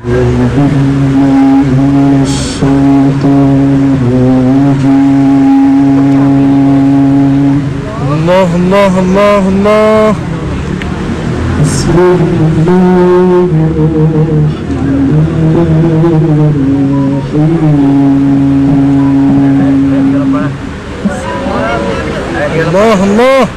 الله الله الله الله. بسم الله الله الله.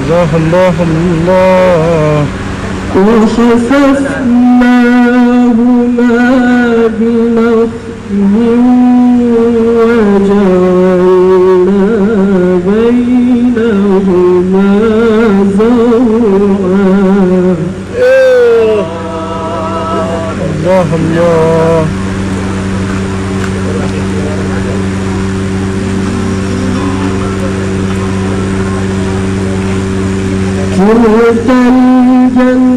2 الله الله. وخسفناهما بنصب وجعلنا بينهما زرعا. الله الله. كلتا الجنتين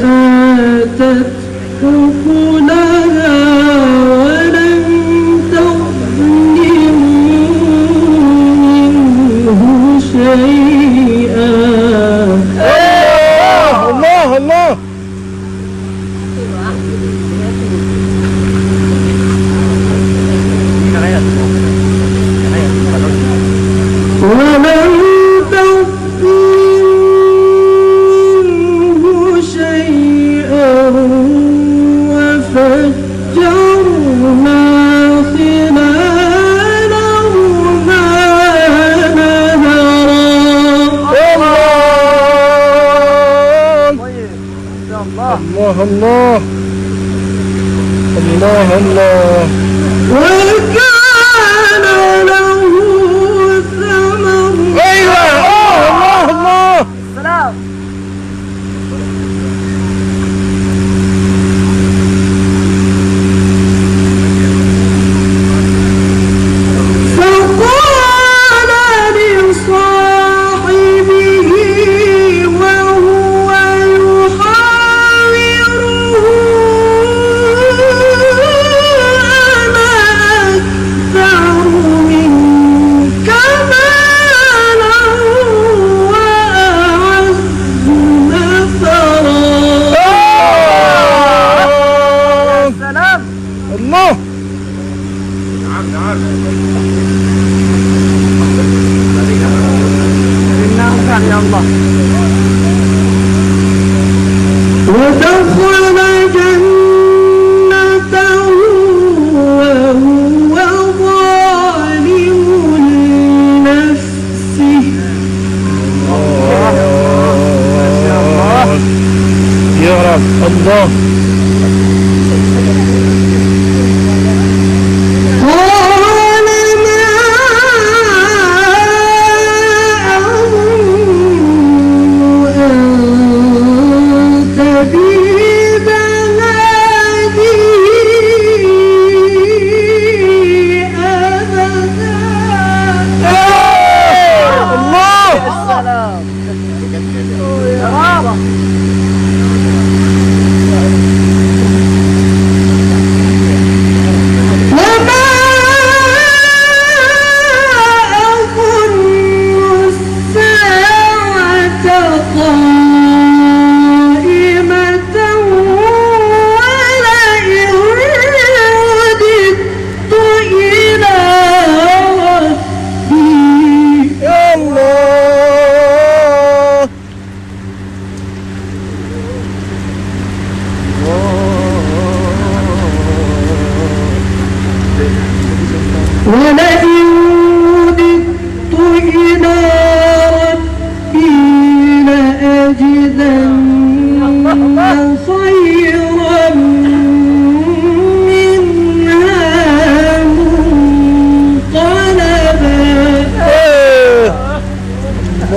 آتت أكلها ولم تظلم منه شيئا. الله الله الله. الله الله الله. وكان له ثمر. ايوه الله الله. سلام. فقال لصاحبه وهو ودخل جنته وهو ظالم لنفسه. يا رب الله.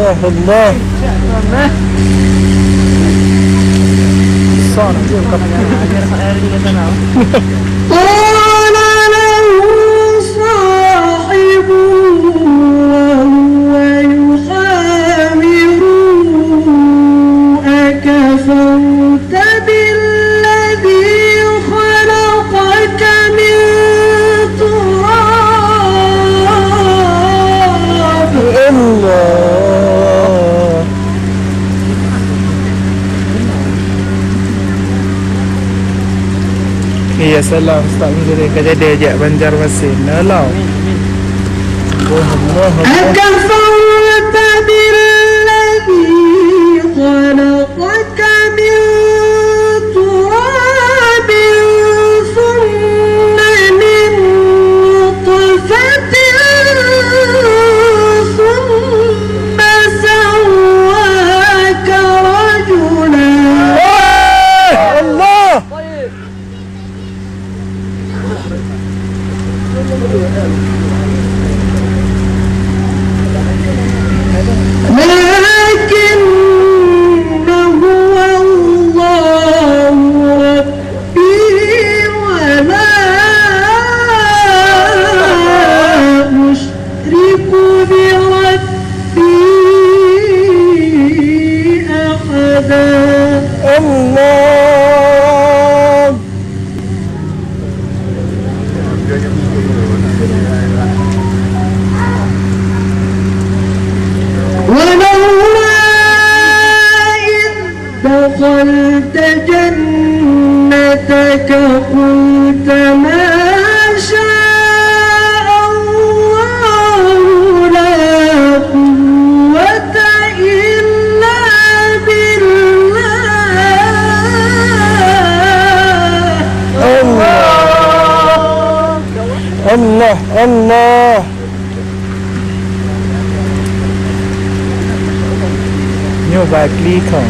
Allah Sana juga قال له صاحبه وهو يحاوره أكفرت بالذي خلقك من تراب الله Iya salam Ustaz Muzuri kerja diajak Banjarmasin Alau أكفرت بالذي خلقك من تراب ثم من نطفة ثم سواك رجلا الله لكن هو الله ربي ولا أشرك بربي أحدا الله ولولا إذ دخلت جنتك قلت ما شاء الله لا قوة إلا بالله الله الله Nyoba klikon